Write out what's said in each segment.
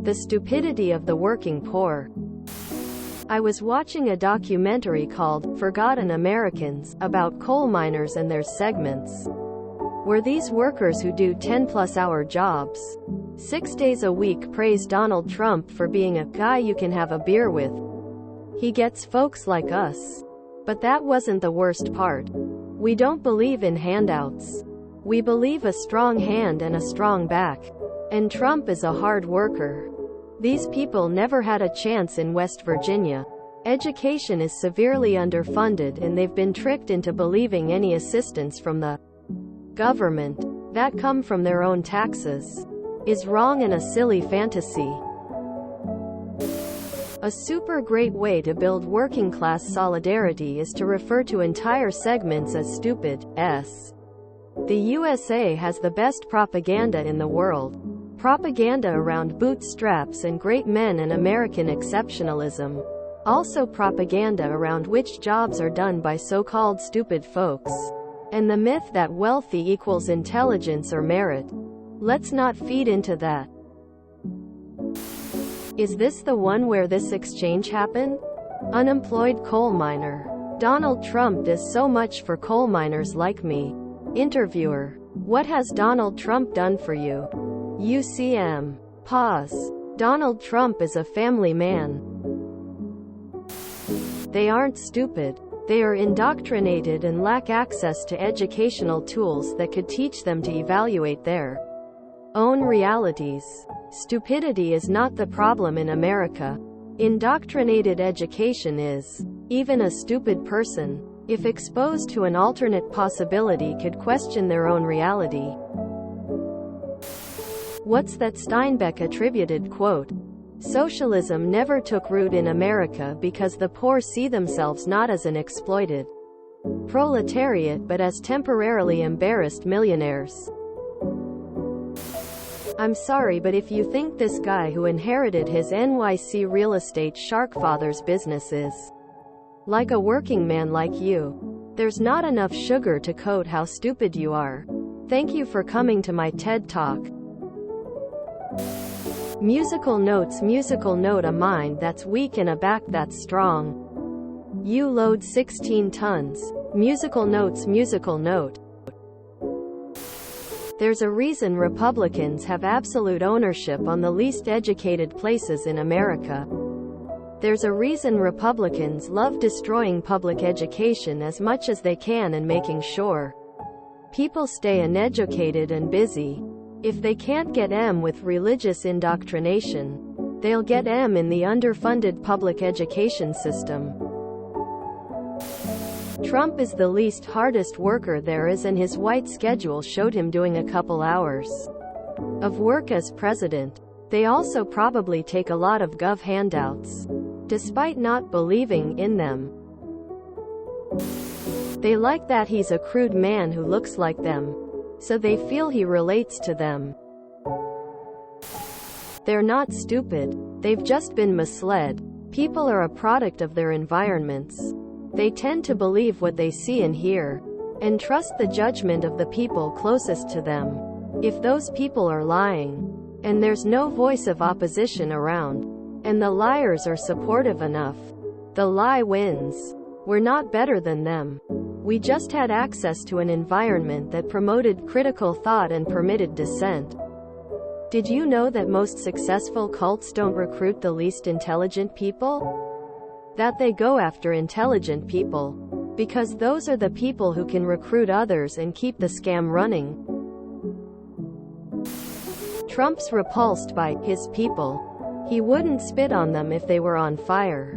The stupidity of the working poor. I was watching a documentary called Forgotten Americans about coal miners and their segments. Were these workers who do 10-plus-hour jobs 6 days a week praise Donald Trump for being a guy you can have a beer with. He gets folks like us. But that wasn't the worst part. We don't believe in handouts. We believe a strong hand and a strong back. And Trump is a hard worker. These people never had a chance in West Virginia. Education is severely underfunded and they've been tricked into believing any assistance from the government that come from their own taxes is wrong and a silly fantasy. A super great way to build working class solidarity is to refer to entire segments as stupid. The USA has the best propaganda in the world. Propaganda around bootstraps and great men and American exceptionalism. Also propaganda around which jobs are done by so-called stupid folks. And the myth that wealthy equals intelligence or merit. Let's not feed into that. Is this the one where this exchange happened? Unemployed coal miner. Donald Trump does so much for coal miners like me. Interviewer. What has Donald Trump done for you? UCM. Pause. Donald Trump is a family man. They aren't stupid. They are indoctrinated and lack access to educational tools that could teach them to evaluate their own realities. Stupidity is not the problem in America. Indoctrinated education is. Even a stupid person, if exposed to an alternate possibility, could question their own reality. What's that Steinbeck attributed quote? Socialism never took root in America because the poor see themselves not as an exploited proletariat but as temporarily embarrassed millionaires. I'm sorry, but if you think this guy who inherited his NYC real estate shark father's business is like a working man like you, there's not enough sugar to coat how stupid you are. Thank you for coming to my TED Talk. Musical notes. Musical note. A mind that's weak and a back that's strong. You load 16 tons. Musical notes. Musical note. There's a reason Republicans have absolute ownership on the least educated places in America. There's a reason Republicans love destroying public education as much as they can and making sure people stay uneducated and busy. If they can't get M with religious indoctrination, they'll get M in the underfunded public education system. Trump is the least hardest worker there is, and his white schedule showed him doing a couple hours of work as president. They also probably take a lot of gov handouts, despite not believing in them. They like that he's a crude man who looks like them, so they feel he relates to them. They're not stupid. They've just been misled. People are a product of their environments. They tend to believe what they see and hear, and trust the judgment of the people closest to them. If those people are lying, and there's no voice of opposition around, and the liars are supportive enough, the lie wins. We're not better than them. We just had access to an environment that promoted critical thought and permitted dissent. Did you know that most successful cults don't recruit the least intelligent people? That they go after intelligent people, because those are the people who can recruit others and keep the scam running. Trump's repulsed by his people. He wouldn't spit on them if they were on fire.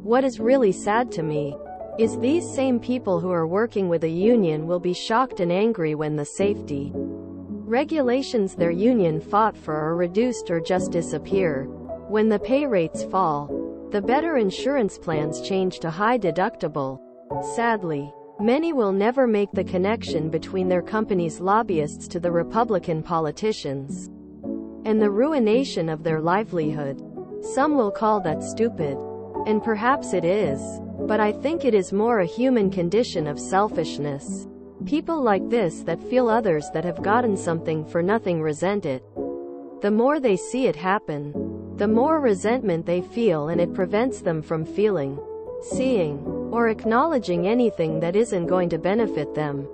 What is really sad to me is these same people who are working with a union will be shocked and angry when the safety regulations their union fought for are reduced or just disappear. When the pay rates fall, the better insurance plans change to high deductible. Sadly, many will never make the connection between their company's lobbyists to the Republican politicians and the ruination of their livelihood. Some will call that stupid, and perhaps it is, but I think it is more a human condition of selfishness. People like this that feel others that have gotten something for nothing resent it. The more they see it happen, the more resentment they feel, and it prevents them from feeling, seeing, or acknowledging anything that isn't going to benefit them.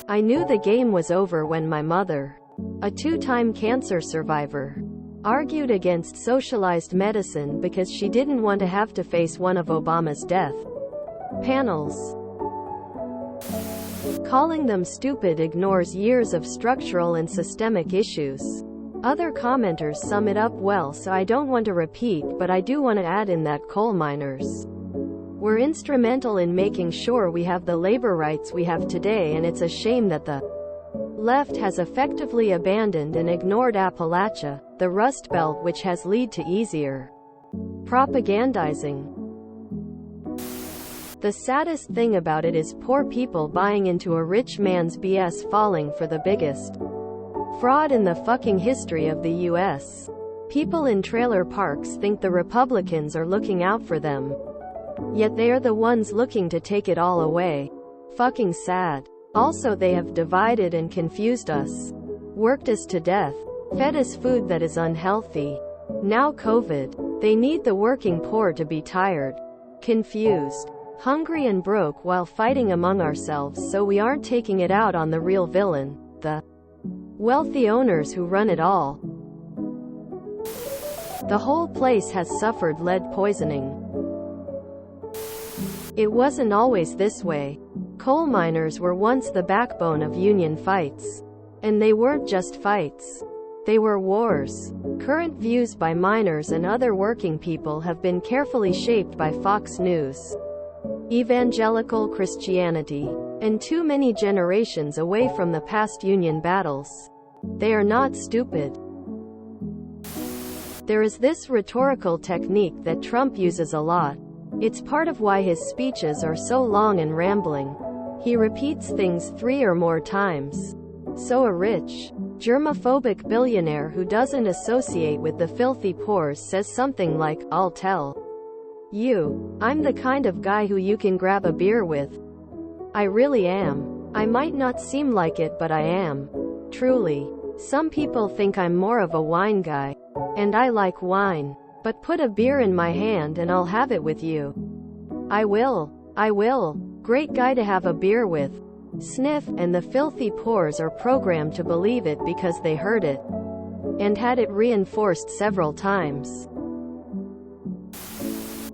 I knew the game was over when my mother, a two-time cancer survivor, argued against socialized medicine because she didn't want to have to face one of Obama's death panels. Calling them stupid ignores years of structural and systemic issues. Other commenters sum it up well, so I don't want to repeat, but I do want to add in that coal miners were instrumental in making sure we have the labor rights we have today, and it's a shame that the left has effectively abandoned and ignored Appalachia, the Rust Belt, which has led to easier propagandizing. The saddest thing about it is poor people buying into a rich man's BS, falling for the biggest fraud in the fucking history of the US. People in trailer parks think the Republicans are looking out for them, yet they are the ones looking to take it all away. Fucking sad. Also, they have divided and confused us, worked us to death, fed us food that is unhealthy. Now COVID. They need the working poor to be tired, confused, hungry and broke while fighting among ourselves, so we aren't taking it out on the real villain, the wealthy owners who run it all. The whole place has suffered lead poisoning. It wasn't always this way. Coal miners were once the backbone of union fights. And they weren't just fights. They were wars. Current views by miners and other working people have been carefully shaped by Fox News, evangelical Christianity, and too many generations away from the past union battles. They are not stupid. There is this rhetorical technique that Trump uses a lot. It's part of why his speeches are so long and rambling. He repeats things 3 or more times. So a rich, germophobic billionaire who doesn't associate with the filthy poor says something like, "I'll tell you, I'm the kind of guy who you can grab a beer with. I really am. I might not seem like it, but I am. Truly. Some people think I'm more of a wine guy. And I like wine. But put a beer in my hand and I'll have it with you. I will. I will. Great guy to have a beer with." Sniff. And the filthy poors are programmed to believe it because they heard it and had it reinforced several times.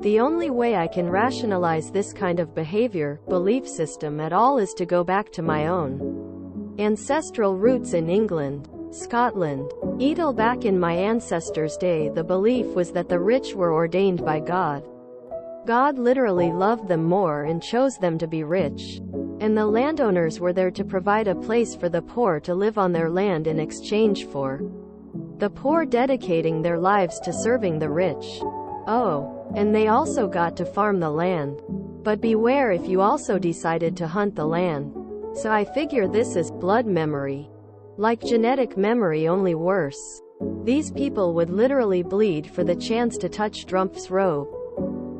The only way I can rationalize this kind of behavior, belief system at all is to go back to my own ancestral roots in England, Scotland. Edel, back in my ancestors' day, the belief was that the rich were ordained by God. God literally loved them more and chose them to be rich. And the landowners were there to provide a place for the poor to live on their land in exchange for the poor dedicating their lives to serving the rich. Oh, and they also got to farm the land. But beware if you also decided to hunt the land. So I figure this is blood memory. Like genetic memory, only worse. These people would literally bleed for the chance to touch Trump's robe.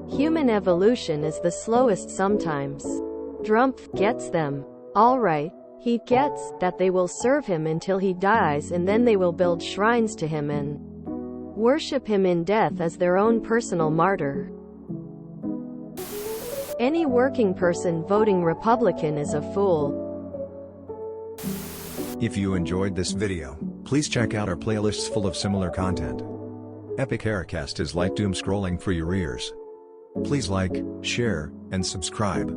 Human evolution is the slowest sometimes. Trump gets them. Alright, he gets that they will serve him until he dies, and then they will build shrines to him and worship him in death as their own personal martyr. Any working person voting Republican is a fool. If you enjoyed this video, please check out our playlists full of similar content. Epic Aircast is like doom scrolling for your ears. Please like, share, and subscribe.